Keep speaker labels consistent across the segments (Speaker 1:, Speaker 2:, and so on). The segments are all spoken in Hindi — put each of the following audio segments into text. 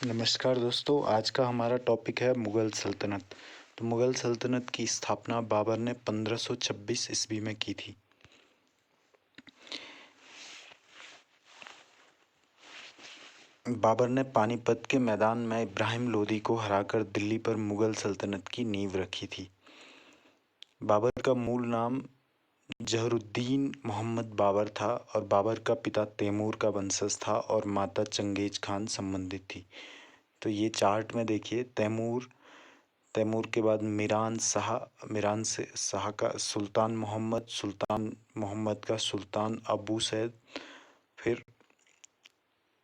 Speaker 1: नमस्कार दोस्तों, आज का हमारा टॉपिक है मुग़ल सल्तनत। तो मुग़ल सल्तनत की स्थापना बाबर ने 1526 ईस्वी में की थी। बाबर ने पानीपत के मैदान में इब्राहिम लोदी को हराकर दिल्ली पर मुग़ल सल्तनत की नींव रखी थी। बाबर का मूल नाम ज़हरुद्दीन मोहम्मद बाबर था और बाबर का पिता तैमूर का वंशज था और माता चंगेज़ खान संबंधित थी। तो ये चार्ट में देखिए, तैमूर के बाद मीरान से शाह का सुल्तान मोहम्मद का सुल्तान अबू सैद, फिर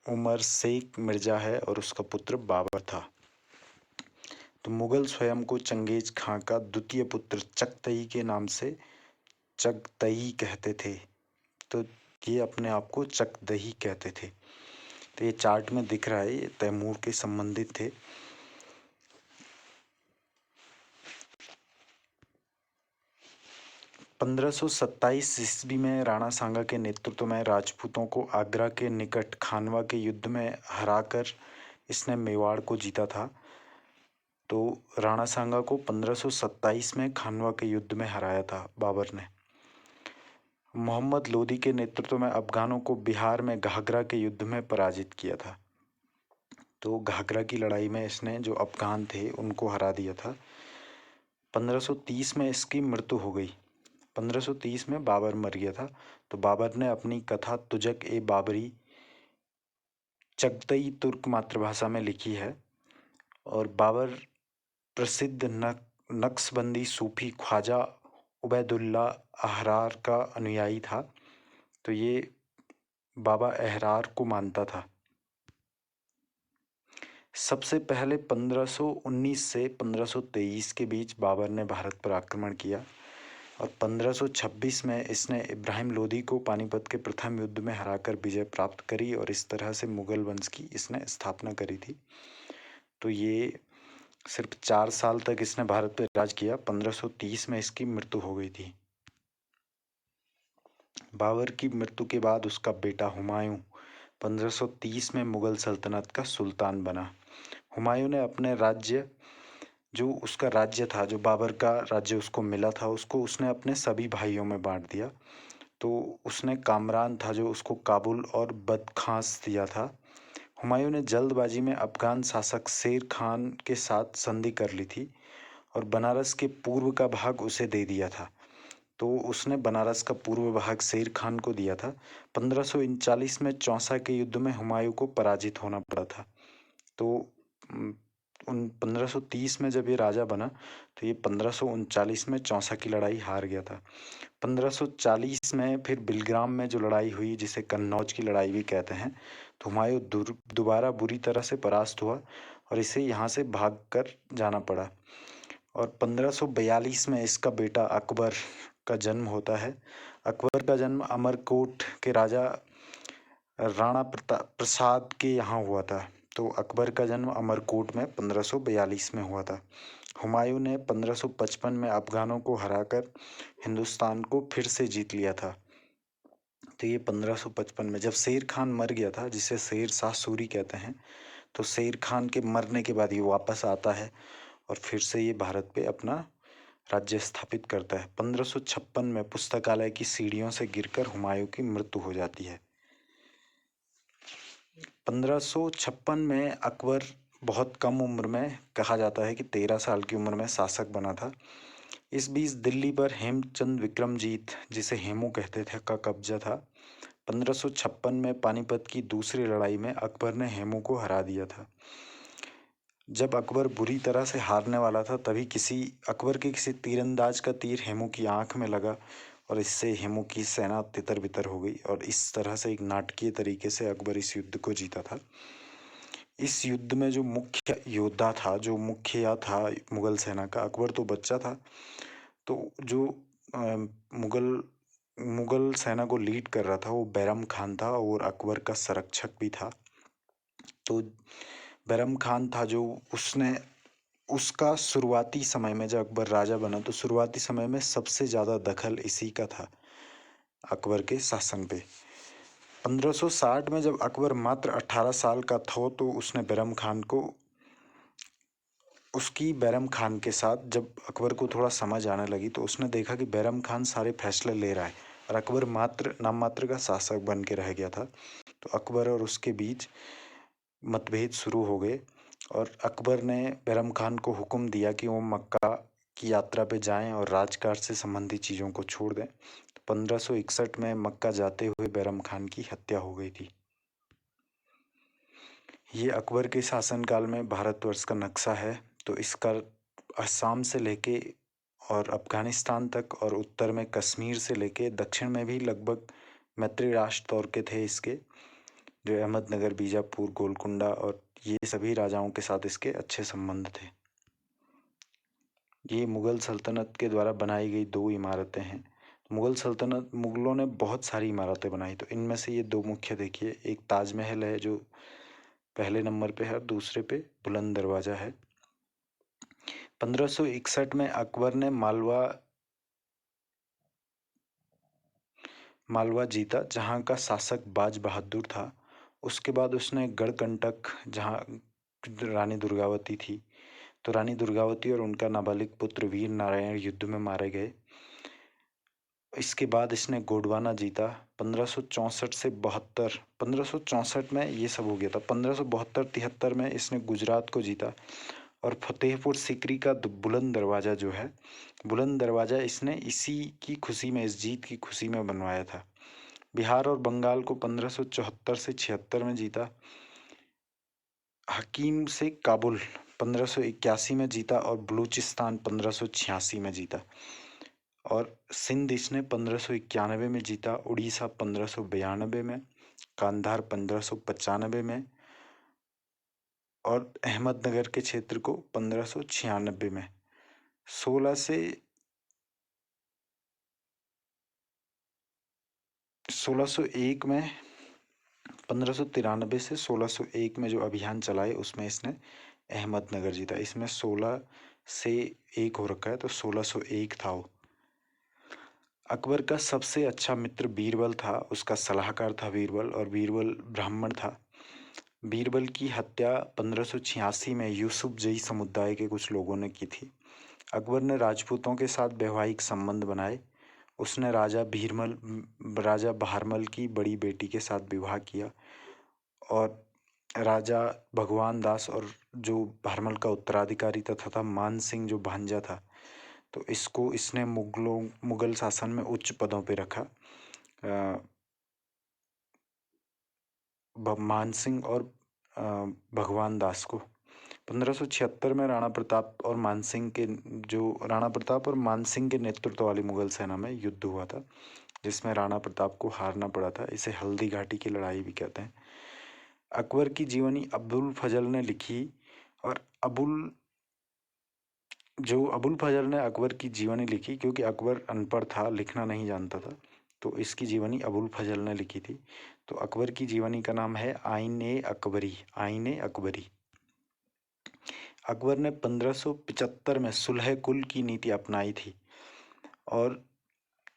Speaker 1: उमर शेख मिर्ज़ा है और उसका पुत्र बाबर था। तो मुग़ल स्वयं को चंगेज़ खां का द्वितीय पुत्र चगतई के नाम से चगतई कहते थे। तो ये अपने आप को चगदही कहते थे। तो ये चार्ट में दिख रहा है, ये तैमूर के संबंधित थे। 1527 ईस्वी में राणा सांगा के नेतृत्व में राजपूतों को आगरा के निकट खानवा के युद्ध में हराकर इसने मेवाड़ को जीता था। तो राणा सांगा को 1527 में खानवा के युद्ध में हराया था बाबर ने। मोहम्मद लोदी के नेतृत्व में अफगानों को बिहार में घाघरा के युद्ध में पराजित किया था। तो घाघरा की लड़ाई में इसने जो अफगान थे उनको हरा दिया था। 1530 में इसकी मृत्यु हो गई। 1530 में बाबर मर गया था। तो बाबर ने अपनी कथा तुजक ए बाबरी चगतई तुर्क मातृभाषा में लिखी है। और बाबर प्रसिद्ध नक्शबंदी सूफी ख्वाजा उबैदुल्ला अहरार का अनुयायी था। तो ये बाबा अहरार को मानता था। सबसे पहले 1519 से 1523 के बीच बाबर ने भारत पर आक्रमण किया और 1526 में इसने इब्राहिम लोदी को पानीपत के प्रथम युद्ध में हराकर विजय प्राप्त करी और इस तरह से मुग़ल वंश की इसने स्थापना करी थी। तो ये सिर्फ 4 साल तक इसने भारत पर राज किया। 1530 में इसकी मृत्यु हो गई थी। बाबर की मृत्यु के बाद उसका बेटा हुमायूं 1530 में मुग़ल सल्तनत का सुल्तान बना। हुमायूं ने अपने राज्य, जो उसका राज्य था, जो बाबर का राज्य उसको मिला था, उसको उसने अपने सभी भाइयों में बांट दिया। तो उसने कामरान था जो उसको काबुल और बदखास दिया था। हुमायूं ने जल्दबाजी में अफगान शासक शेर खान के साथ संधि कर ली थी और बनारस के पूर्व का भाग उसे दे दिया था। तो उसने बनारस का पूर्व भाग शेर खान को दिया था। 1539 में चौसा के युद्ध में हुमायूं को पराजित होना पड़ा था। तो 1530 में जब ये राजा बना तो ये 1539 में चौसा की लड़ाई हार गया था। 1540 में फिर बिलग्राम में जो लड़ाई हुई, जिसे कन्नौज की लड़ाई भी कहते हैं, तो हुमायूं दोबारा बुरी तरह से परास्त हुआ और इसे यहाँ से भाग कर जाना पड़ा। और 1542 में इसका बेटा अकबर का जन्म होता है। अकबर का जन्म अमरकोट के राजा राणा प्रसाद के यहाँ हुआ था। तो अकबर का जन्म अमरकोट में 1542 में हुआ था। हुमायूं ने 1555 में अफगानों को हराकर हिंदुस्तान को फिर से जीत लिया था। तो ये 1555 में जब शेर खान मर गया था, जिसे शेर शाह सूरी कहते हैं, तो शेर खान के मरने के बाद ये वापस आता है और फिर से ये भारत पे अपना राज्य स्थापित करता है। 1556 में पुस्तकालय की सीढ़ियों से गिरकर हुमायूं की मृत्यु हो जाती है। 1556 में अकबर बहुत कम उम्र में, कहा जाता है कि 13 साल की उम्र में शासक बना था। इस बीच दिल्ली पर हेमचंद विक्रमजीत, जिसे हेमू कहते थे, का कब्जा था। 1556 में पानीपत की दूसरी लड़ाई में अकबर ने हेमू को हरा दिया था। जब अकबर बुरी तरह से हारने वाला था, तभी अकबर के किसी तीरंदाज का तीर हेमू की आंख में लगा और इससे हेमू की सेना तितर बितर हो गई और इस तरह से एक नाटकीय तरीके से अकबर इस युद्ध को जीता था। इस युद्ध में जो मुख्य योद्धा था, जो मुखिया था मुगल सेना का, अकबर तो बच्चा था, तो जो मुगल सेना को लीड कर रहा था वो बैरम खान था और अकबर का संरक्षक भी था। तो बैरम खान था जो उसका शुरुआती समय में, जब अकबर राजा बना तो शुरुआती समय में सबसे ज़्यादा दखल इसी का था अकबर के शासन पे। 1560 में जब अकबर मात्र 18 साल का था तो उसने बैरम खान को उसकी बैरम खान के साथ जब अकबर को थोड़ा समझ आने लगी तो उसने देखा कि बैरम खान सारे फैसले ले रहा है और अकबर मात्र नाम मात्र का शासक बन के रह गया था। तो अकबर और उसके बीच मतभेद शुरू हो गए और अकबर ने बैरम खान को हुक्म दिया कि वो मक्का की यात्रा पे जाएं और राजकाज से संबंधित चीज़ों को छोड़ दें। तो 1561 में मक्का जाते हुए बैरम खान की हत्या हो गई थी। ये अकबर के शासनकाल में भारतवर्ष का नक्शा है। तो इसका असम से लेके और अफगानिस्तान तक और उत्तर में कश्मीर से लेके दक्षिण में भी लगभग मैत्री राष्ट्र तौर के थे इसके, जो अहमदनगर, बीजापुर, गोलकुंडा और ये सभी राजाओं के साथ इसके अच्छे संबंध थे। ये मुग़ल सल्तनत के द्वारा बनाई गई 2 इमारतें हैं। मुग़लों ने बहुत सारी इमारतें बनाई, तो इनमें से ये 2 मुख्य देखिए, एक ताजमहल है जो पहले नंबर पे है और दूसरे पे बुलंद दरवाज़ा है। 1561 में अकबर ने मालवा जीता, जहाँ का शासक बाज बहादुर था। उसके बाद उसने गढ़कंटक, जहाँ रानी दुर्गावती थी, तो रानी दुर्गावती और उनका नाबालिग पुत्र वीर नारायण युद्ध में मारे गए। इसके बाद इसने गोंडवाना जीता 1564 से 72। 1564 में ये सब हो गया था। 1572-73 में इसने गुजरात को जीता और फतेहपुर सीकरी का बुलंद दरवाज़ा जो है, बुलंद दरवाज़ा इसने इसी की खुशी में, इस जीत की खुशी में बनवाया था। बिहार और बंगाल को 1574 से 76 में जीता। हकीम से काबुल 1581 में जीता और बलूचिस्तान 1586 में जीता और सिंध इसने 1591 में जीता, उड़ीसा 1592 में, कांधार 1595 में और अहमदनगर के क्षेत्र को 1596 में। 1601 में 1593 से 1601 में जो अभियान चलाए उसमें इसने अहमदनगर जीता। इसमें 16 से 1 हो रखा है तो 1601 था वो। अकबर का सबसे अच्छा मित्र बीरबल था, उसका सलाहकार था बीरबल और बीरबल ब्राह्मण था। बीरबल की हत्या 1586 में यूसुफ जई समुदाय के कुछ लोगों ने की थी। अकबर ने राजपूतों के साथ वैवाहिक संबंध बनाए। उसने राजा बहारमल की बड़ी बेटी के साथ विवाह किया और राजा भगवान दास और जो बहारमल का उत्तराधिकारी था मान सिंह जो भांजा था, तो इसको इसने मुगल शासन में उच्च पदों पे रखा। मान सिंह और भगवान दास को 1576 में राणा प्रताप और मानसिंह के नेतृत्व वाली मुगल सेना में युद्ध हुआ था, जिसमें राणा प्रताप को हारना पड़ा था। इसे हल्दी घाटी की लड़ाई भी कहते हैं। अकबर की जीवनी अबुल फजल ने लिखी और अबुल फजल ने अकबर की जीवनी लिखी क्योंकि अकबर अनपढ़ था, लिखना नहीं जानता था, तो इसकी जीवनी अबुल फजल ने लिखी थी। तो अकबर की जीवनी का नाम है आईन-ए अकबरी। अकबर ने 1575 में सुलह कुल की नीति अपनाई थी और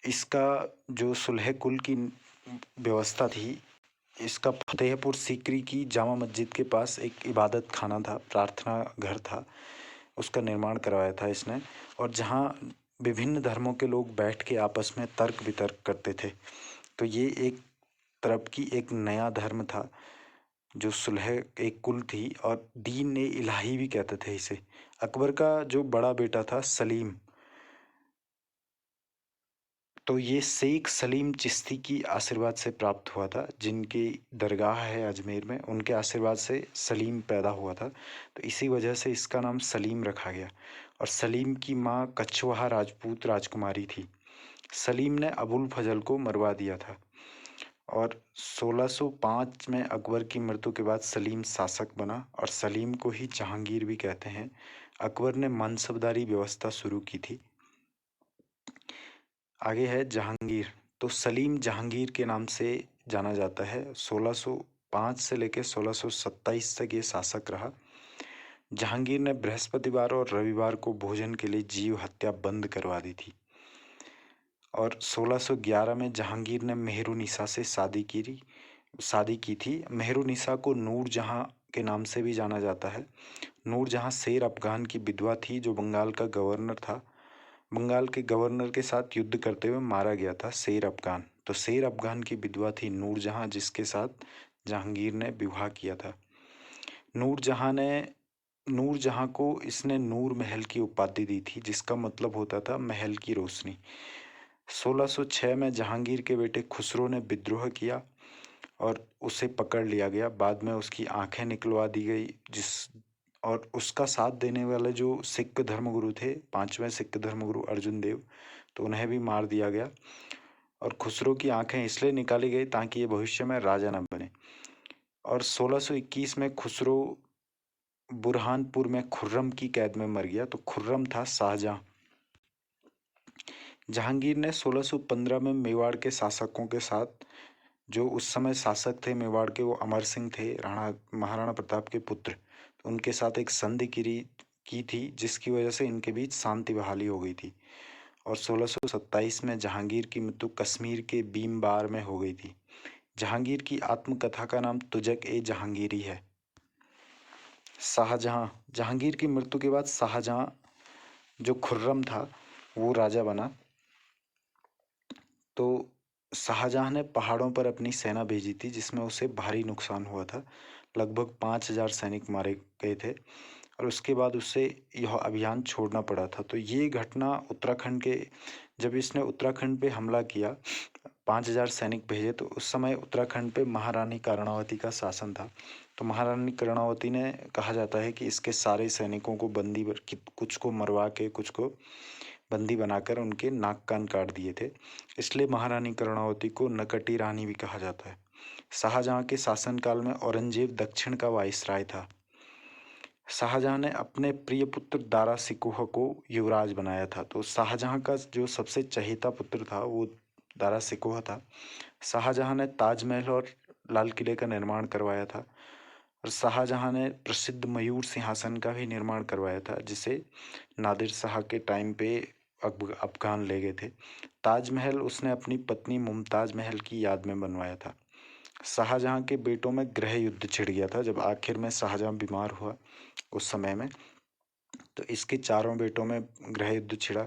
Speaker 1: इसका जो सुलह कुल की व्यवस्था थी, इसका फतेहपुर सीकरी की जामा मस्जिद के पास एक इबादत खाना था, प्रार्थना घर था, उसका निर्माण करवाया था इसने, और जहाँ विभिन्न धर्मों के लोग बैठ के आपस में तर्क वितर्क करते थे। तो ये एक तरफ की एक नया धर्म था जो सुलह एक कुल थी और दीन ए इलाही भी कहते थे इसे। अकबर का जो बड़ा बेटा था सलीम, तो ये शेख सलीम चिश्ती की आशीर्वाद से प्राप्त हुआ था, जिनकी दरगाह है अजमेर में, उनके आशीर्वाद से सलीम पैदा हुआ था। तो इसी वजह से इसका नाम सलीम रखा गया और सलीम की माँ कछवाहा राजपूत राजकुमारी थी। सलीम ने अबुल फजल को मरवा दिया था और 1605 में अकबर की मृत्यु के बाद सलीम शासक बना और सलीम को ही जहांगीर भी कहते हैं। अकबर ने मनसबदारी व्यवस्था शुरू की थी। आगे है जहांगीर। तो सलीम जहांगीर के नाम से जाना जाता है। 1605 से लेकर 1627 तक ये शासक रहा। जहांगीर ने बृहस्पतिवार और रविवार को भोजन के लिए जीव हत्या बंद करवा दी थी और 1611 में जहांगीर ने मेहरुनिसा से शादी की शादी की थी। मेहरुन्निसा को नूरजहाँ के नाम से भी जाना जाता है। नूरजहाँ शेर अफ़गान की विधवा थी जो बंगाल का गवर्नर था। बंगाल के गवर्नर के साथ युद्ध करते हुए मारा गया था शेर अफ़गान। तो शेर अफ़गान की विधवा थी नूरजहाँ, जिसके साथ जहांगीर ने विवाह किया था। नूरजहाँ को इसने नूर महल की उपाधि दी थी, जिसका मतलब होता था महल की रोशनी। 1606 में जहांगीर के बेटे खुसरो ने विद्रोह किया और उसे पकड़ लिया गया। बाद में उसकी आंखें निकलवा दी गई, और उसका साथ देने वाले जो सिख धर्मगुरु थे, पांचवें सिख धर्मगुरु अर्जुन देव, तो उन्हें भी मार दिया गया। और खुसरो की आंखें इसलिए निकाली गई ताकि ये भविष्य में राजा न बने। और 1621 में खुसरो बुरहानपुर में खुर्रम की कैद में मर गया। तो खुर्रम था शाहजहां। जहांगीर ने 1615 में मेवाड़ के शासकों के साथ, जो उस समय शासक थे मेवाड़ के, वो अमर सिंह थे, राणा महाराणा प्रताप के पुत्र, तो उनके साथ एक संधि की थी, जिसकी वजह से इनके बीच शांति बहाली हो गई थी। और 1627 में जहांगीर की मृत्यु कश्मीर के भीमबार में हो गई थी। जहांगीर की आत्मकथा का नाम तुजक ए जहांगीरी है। शाहजहां, जहांगीर की मृत्यु के बाद शाहजहां जो खुर्रम था वो राजा बना। तो शाहजहां ने पहाड़ों पर अपनी सेना भेजी थी, जिसमें उसे भारी नुकसान हुआ था। लगभग 5000 सैनिक मारे गए थे और उसके बाद उसे यह अभियान छोड़ना पड़ा था। तो ये घटना उत्तराखंड के, जब इसने उत्तराखंड पे हमला किया, 5000 सैनिक भेजे, तो उस समय उत्तराखंड पे महारानी कर्णावती का शासन था। तो महारानी कर्णावती ने, कहा जाता है कि इसके सारे सैनिकों को कुछ को मरवा के, कुछ को बंदी बनाकर उनके नाक कान काट दिए थे। इसलिए महारानी कर्णावती को नकटी रानी भी कहा जाता है। शाहजहां के शासनकाल में औरंगजेब दक्षिण का वाइसराय था। शाहजहां ने अपने प्रिय पुत्र दारा सिकोह को युवराज बनाया था। तो शाहजहां का जो सबसे चहेता पुत्र था वो दारा सिकोह था। शाहजहां ने ताजमहल और लाल किले का निर्माण करवाया था। और शाहजहां ने प्रसिद्ध मयूर सिंहासन का भी निर्माण करवाया था, जिसे नादिर शाह के टाइम पे अफगान ले गए थे। ताजमहल उसने अपनी पत्नी मुमताज महल की याद में बनवाया था। शाहजहां के बेटों में गृह युद्ध छिड़ गया था जब आखिर में शाहजहां बीमार हुआ उस समय में। तो इसके चारों बेटों में गृह युद्ध छिड़ा,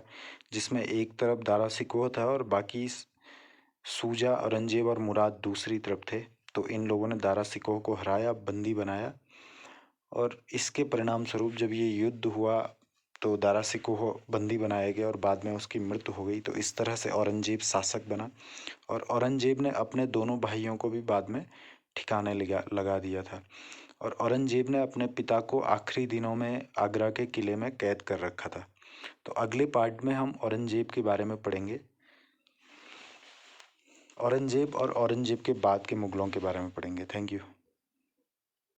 Speaker 1: जिसमें एक तरफ दारा सिकोह था और बाकी सूजा, औरंगजेब और मुराद दूसरी तरफ थे। तो इन लोगों ने दारा सिकोह को हराया, बंदी बनाया, और इसके परिणाम स्वरूप जब ये युद्ध हुआ तो दारा सिकोह बंदी बनाया गया और बाद में उसकी मृत्यु हो गई। तो इस तरह से औरंगजेब शासक बना। और औरंगजेब ने अपने दोनों भाइयों को भी बाद में ठिकाने लगा दिया था। और औरंगजेब ने अपने पिता को आखिरी दिनों में आगरा के किले में कैद कर रखा था। तो अगले पार्ट में हम औरंगजेब के बारे में पढ़ेंगे, औरंगजेब और औरंगजेब के बाद के मुगलों के बारे में पढ़ेंगे। Thank you.